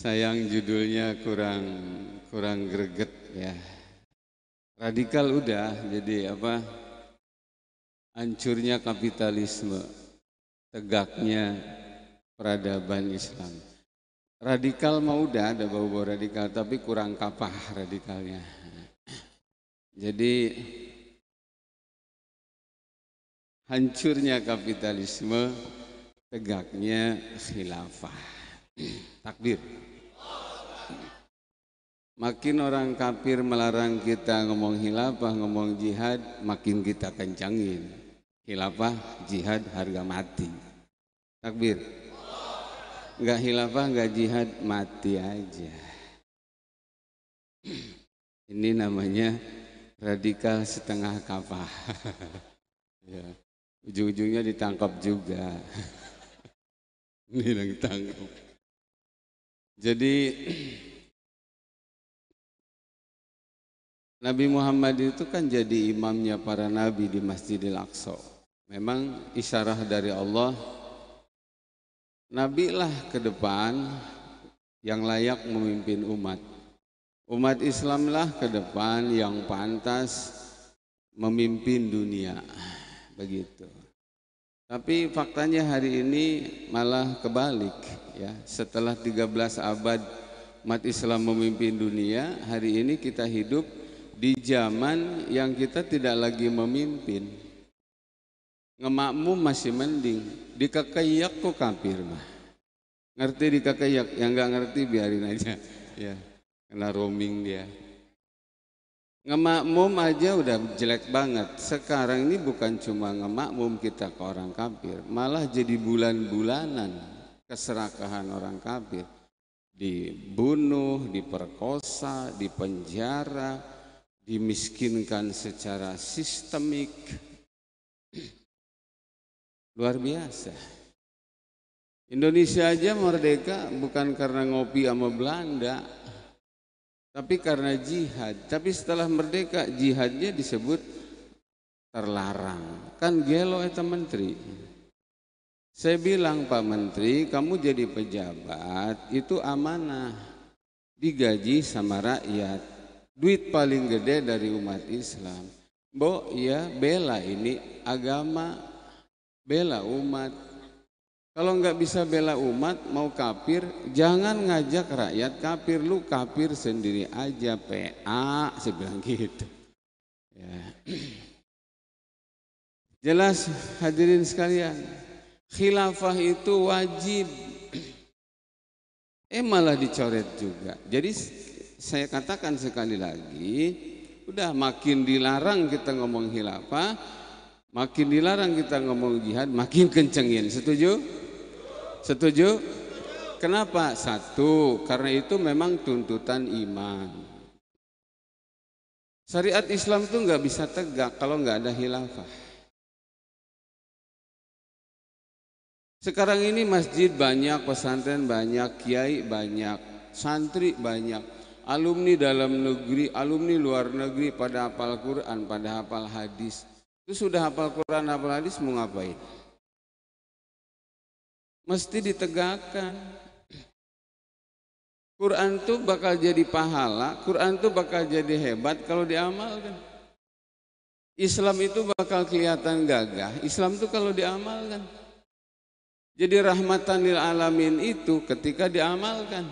Sayang judulnya kurang greget ya. Radikal udah, jadi apa? Hancurnya kapitalisme, tegaknya peradaban Islam. Radikal mah udah ada bau-bau radikal, tapi kurang kapah radikalnya. Jadi hancurnya kapitalisme, tegaknya khilafah. Takbir. Makin orang kafir melarang kita ngomong khilafah, ngomong jihad, makin kita kencangin. Khilafah, jihad, harga mati. Takbir. Enggak khilafah, enggak jihad, mati aja. Ini namanya radikal setengah kapah. Ya, ujung-ujungnya ditangkap juga. Ini yang ditangkap. Jadi Nabi Muhammad itu kan jadi imamnya para nabi di Masjidil Aqsa. Memang isyarah dari Allah, nabi lah ke depan yang layak memimpin umat. Umat Islam lah ke depan yang pantas memimpin dunia. Begitu. Tapi faktanya hari ini malah kebalik ya. Setelah 13 abad umat Islam memimpin dunia, hari ini kita hidup di zaman yang kita tidak lagi memimpin. Ngemakmum masih mending, dikekeyak kok kafir mah. Ngerti dikekeyak, yang enggak ngerti biarin aja ya. Kena roaming dia. Ngemakmum aja udah jelek banget. Sekarang ini bukan cuma ngemakmum kita ke orang kafir, malah jadi bulan-bulanan keserakahan orang kafir. Dibunuh, diperkosa, dipenjara, dimiskinkan secara sistemik. Luar biasa. Indonesia aja merdeka bukan karena ngopi sama Belanda, tapi karena jihad. Tapi setelah merdeka jihadnya disebut terlarang. Kan gelo eta menteri. Saya bilang, Pak Menteri, kamu jadi pejabat itu amanah, digaji sama rakyat, duit paling gede dari umat Islam. Bo, ya bela ini agama, bela umat. Kalau nggak bisa bela umat, mau kafir, jangan ngajak rakyat kafir, lu kafir sendiri aja, PA, saya bilang gitu. Ya. Jelas hadirin sekalian, khilafah itu wajib, malah dicoret juga. Jadi saya katakan sekali lagi, udah makin dilarang kita ngomong khilafah, makin dilarang kita ngomong jihad, makin kencengin. Setuju? Setuju? Kenapa? Satu, karena itu memang tuntutan iman. Syariat Islam itu nggak bisa tegak kalau nggak ada khilafah. Sekarang ini masjid banyak, pesantren banyak, kiai banyak, santri banyak, alumni dalam negeri, alumni luar negeri pada hafal Quran, pada hafal hadis. Itu sudah hafal Quran, hafal hadis mau ngapain? Mesti ditegakkan. Quran itu bakal jadi pahala, Quran itu bakal jadi hebat kalau diamalkan. Islam itu bakal kelihatan gagah, Islam itu kalau diamalkan. Jadi rahmatan lil alamin itu ketika diamalkan,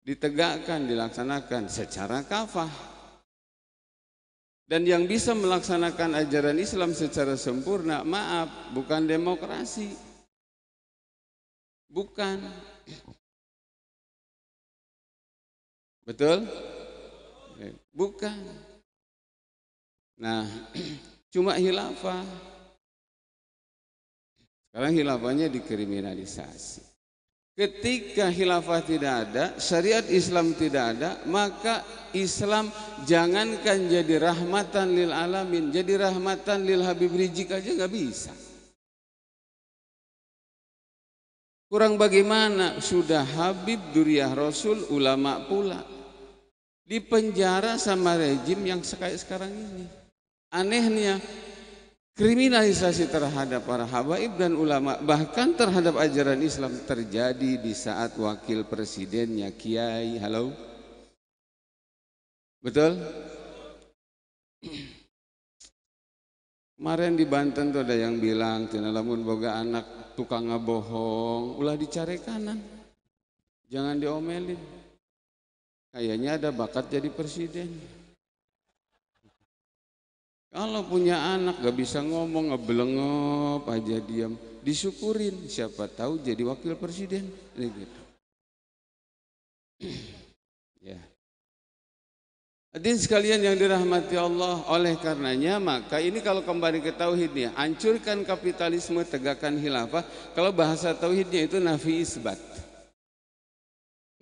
ditegakkan, dilaksanakan secara kafah. Dan yang bisa melaksanakan ajaran Islam secara sempurna, maaf, bukan demokrasi. Bukan. Betul? Bukan. Nah, cuma khilafah. Sekarang khilafahnya dikriminalisasi. Ketika khilafah tidak ada, syariat Islam tidak ada, maka Islam jangankan jadi rahmatan lil alamin, jadi rahmatan lil Habib Rizik aja nggak bisa. Kurang bagaimana? Sudah Habib, Duriah Rasul, ulama pula dipenjara sama rejim yang kayak sekarang ini. Anehnya Kriminalisasi terhadap para habaib dan ulama, bahkan terhadap ajaran Islam terjadi di saat wakil presidennya kiai. Halo? Betul? Kemarin di Banten tuh ada yang bilang, tina lamun boga anak tukang ngabohong, ulah dicari kanan. Jangan diomelin. Kayaknya ada bakat jadi presiden. Kalau punya anak gak bisa ngomong, ngebelengop aja diam, disyukurin, siapa tahu jadi wakil presiden. Ini gitu. Ya. Hadirin sekalian yang dirahmati Allah, oleh karenanya maka ini kalau kembali ke tauhidnya, hancurkan kapitalisme, tegakkan khilafah. Kalau bahasa tauhidnya itu nafi isbat.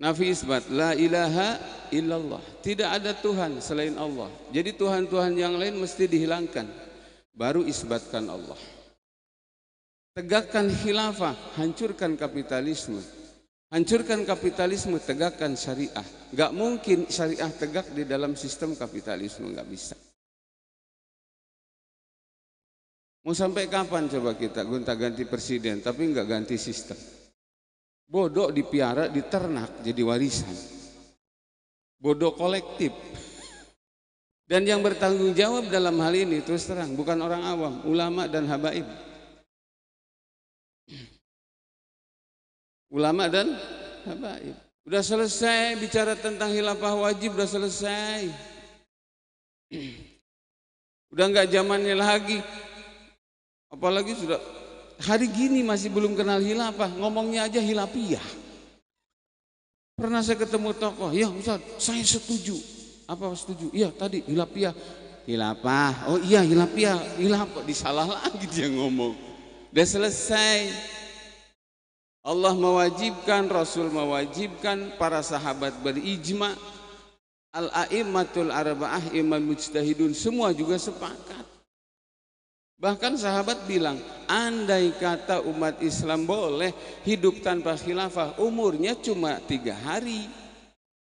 Nafi isbat, la ilaha illallah, tidak ada Tuhan selain Allah. Jadi Tuhan-Tuhan yang lain mesti dihilangkan, baru isbatkan Allah. Tegakkan khilafah, hancurkan kapitalisme. Hancurkan kapitalisme, tegakkan syariah. Gak mungkin syariah tegak di dalam sistem kapitalisme, gak bisa. Mau sampai kapan coba kita gonta-ganti presiden tapi gak ganti sistem? Bodoh dipiara, diternak jadi warisan. Bodoh kolektif. Dan yang bertanggung jawab dalam hal ini terus terang bukan orang awam, ulama dan habaib. Ulama dan habaib. Udah selesai bicara tentang khilafah wajib, udah selesai. Udah enggak zamannya lagi. Apalagi sudah hari gini masih belum kenal khilafah, ngomongnya aja hilafiyah. Pernah saya ketemu tokoh, ya Ustaz, saya setuju. Apa setuju? Iya tadi hilafiyah. Khilafah, oh iya hilafiyah, hilafah. Disalah lagi dia ngomong. Udah selesai. Allah mewajibkan, Rasul mewajibkan, para sahabat berijma, al-a'immatul arba'ah, imam mujtahidun, semua juga sepakat. Bahkan sahabat bilang, andai kata umat Islam boleh hidup tanpa khilafah, umurnya cuma 3 hari.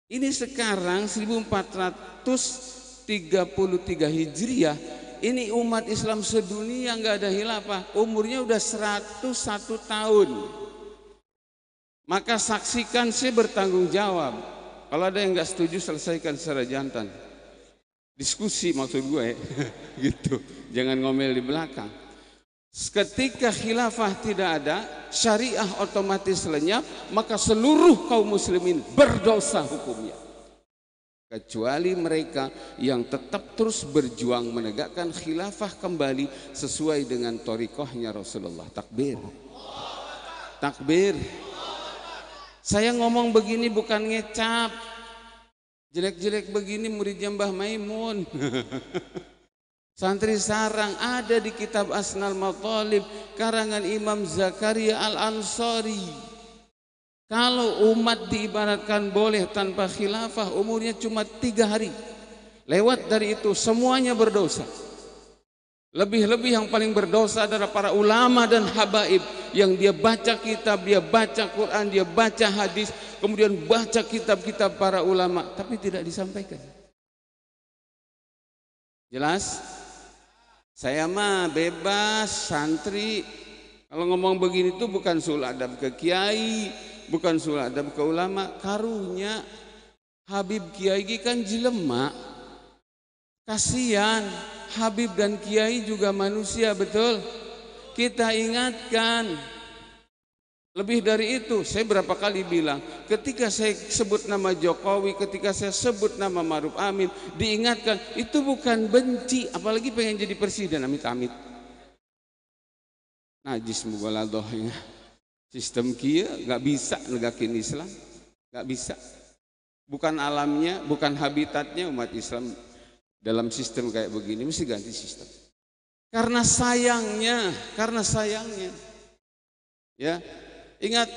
Ini sekarang 1433 Hijriah, ini umat Islam sedunia nggak ada khilafah, umurnya udah 101 tahun. Maka saksikan, saya bertanggung jawab. Kalau ada yang nggak setuju, selesaikan secara jantan. Diskusi maksud gue, gitu. Jangan ngomel di belakang. Ketika khilafah tidak ada, syariah otomatis lenyap, maka seluruh kaum muslimin berdosa hukumnya. Kecuali mereka yang tetap terus berjuang menegakkan khilafah kembali sesuai dengan thariqahnya Rasulullah. Takbir. Takbir. Saya ngomong begini bukan ngecap. Jelek-jelek begini muridnya Mbah Maimun. Santri sarang ada di kitab Asnal Mathalib karangan Imam Zakaria Al-Ansari. Kalau umat diibaratkan boleh tanpa khilafah, umurnya cuma 3 hari. Lewat dari itu semuanya berdosa. Lebih-lebih yang paling berdosa adalah para ulama dan habaib yang dia baca kitab, dia baca Quran, dia baca hadis, kemudian baca kitab-kitab para ulama tapi tidak disampaikan. Jelas? Saya mah bebas santri. Kalau ngomong begini tuh bukan sul adab ke kiai, bukan sul adab ke ulama, karunya Habib Kiai kan jelema. Kasihan. Habib dan Kiai juga manusia, betul? Kita ingatkan. Lebih dari itu, saya berapa kali bilang, ketika saya sebut nama Jokowi, ketika saya sebut nama Ma'ruf Amin, diingatkan, itu bukan benci, apalagi pengen jadi presiden, amit-amit. Najis mugaladohnya. Sistem kia gak bisa negakin Islam, gak bisa. Bukan alamnya, bukan habitatnya umat Islam. Dalam sistem kayak begini mesti ganti sistem. Karena sayangnya, ya ingat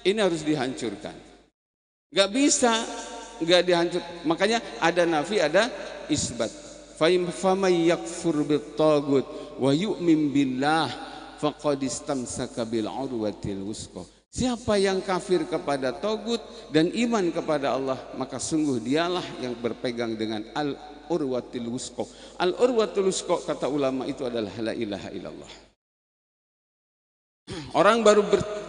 ini harus dihancurkan. Gak bisa, gak dihancur. Makanya ada nafi, ada isbat. Famay yakfur bit-tagut wa yu'min billah faqad istamsaka bil urwatil wusqa. Siapa yang kafir kepada togut dan iman kepada Allah, maka sungguh dialah yang berpegang dengan al-urwatul wusqa. Al-urwatul wusqa kata ulama itu adalah la ilaha illallah. Orang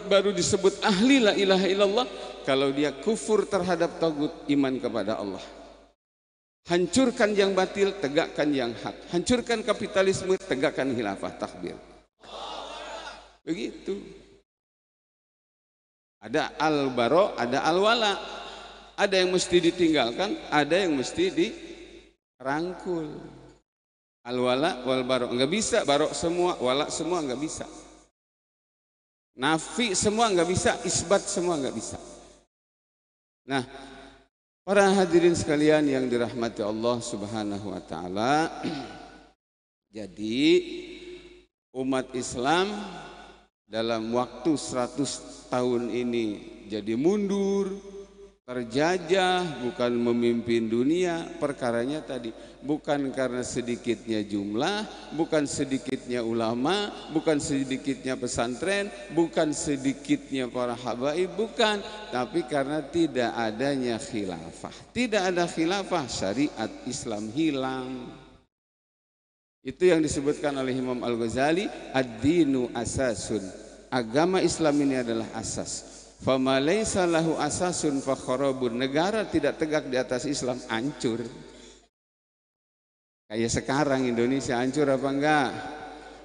baru disebut ahli la ilaha illallah kalau dia kufur terhadap togut, iman kepada Allah. Hancurkan yang batil, tegakkan yang hak. Hancurkan kapitalisme, tegakkan khilafah takbir. Begitu. Ada al-baro, ada al-wala. Ada yang mesti ditinggalkan, ada yang mesti dirangkul. Al-wala wal-baro. Enggak bisa, baro semua, wala semua enggak bisa. Nafi semua enggak bisa, isbat semua enggak bisa. Nah, para hadirin sekalian yang dirahmati Allah Subhanahu wa taala. Jadi umat Islam dalam waktu 100 tahun ini jadi mundur, terjajah, bukan memimpin dunia. Perkaranya tadi bukan karena sedikitnya jumlah, bukan sedikitnya ulama, bukan sedikitnya pesantren, bukan sedikitnya para habaib, bukan, tapi karena tidak adanya khilafah. Tidak ada khilafah, syariat Islam hilang. Itu yang disebutkan oleh Imam Al-Ghazali, ad-dinu asasun. Agama Islam ini adalah asas. Fama laisa lahu asasun fa kharabun. Negara tidak tegak di atas Islam, hancur. Kayak sekarang Indonesia hancur apa enggak?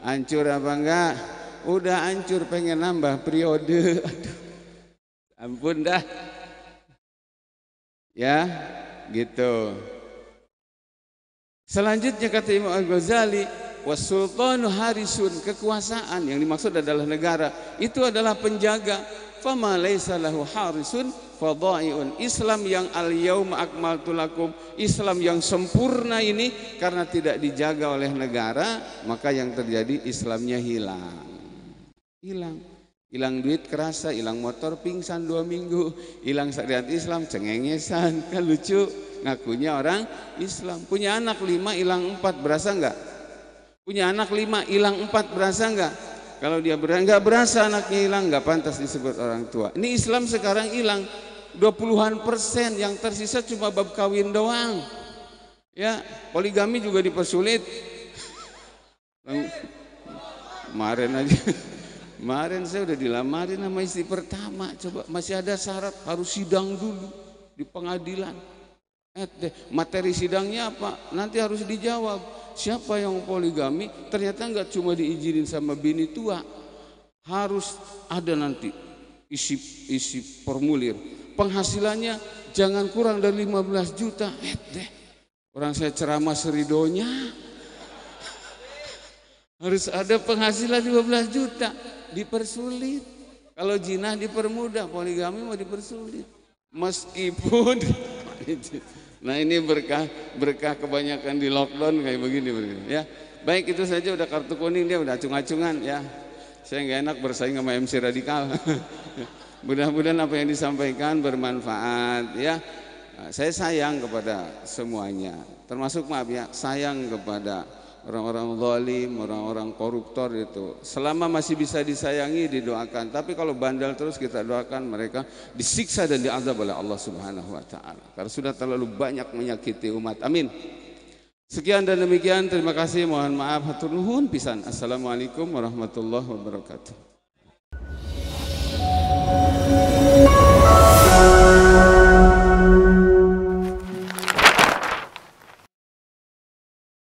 Hancur apa enggak? Udah hancur, pengen nambah periode. Aduh. Ampun dah. Ya, gitu. Selanjutnya kata Imam Al-Ghazali, wasultanu harisun, kekuasaan yang dimaksud adalah negara, itu adalah penjaga. Fama laisa lahu harisun fadaiun. Islam yang al-yauma akmaltu lakum, Islam yang sempurna ini karena tidak dijaga oleh negara, maka yang terjadi Islamnya hilang. Hilang duit kerasa, hilang motor pingsan 2 minggu, hilang syariat Islam cengengesan, kan lucu, ngakunya orang Islam. Punya anak 5 hilang 4, berasa enggak? Punya anak 5 hilang 4, berasa enggak? Kalau dia enggak berasa anaknya hilang, enggak pantas disebut orang tua. Ini Islam sekarang hilang 20%, yang tersisa cuma bab kawin doang. Ya, poligami juga dipersulit. Kemarin aja. Kemarin saya udah dilamarin sama istri pertama, coba masih ada syarat harus sidang dulu di pengadilan. Materi sidangnya apa? Nanti harus dijawab. Siapa yang poligami? Ternyata nggak cuma diizinin sama bini tua, harus ada nanti isi formulir. Penghasilannya jangan kurang dari 15 juta. Orang saya ceramah seridonya, harus ada penghasilan 15 juta. Dipersulit. Kalau zina dipermudah, poligami mau dipersulit. Meskipun nah ini berkah kebanyakan di lockdown kayak begini ya. Baik, itu saja, udah kartu kuning, dia udah acung-acungan ya. Saya nggak enak bersaing sama MC radikal. Mudah-mudahan apa yang disampaikan bermanfaat ya. Saya sayang kepada semuanya, termasuk maaf ya, sayang kepada orang-orang zalim, orang-orang koruptor itu. Selama masih bisa disayangi, didoakan. Tapi kalau bandel terus, kita doakan mereka disiksa dan diazab oleh Allah Subhanahu wa taala. Karena sudah terlalu banyak menyakiti umat. Amin. Sekian dan demikian, terima kasih, mohon maaf, hatur nuhun pisan. Assalamualaikum warahmatullahi wabarakatuh.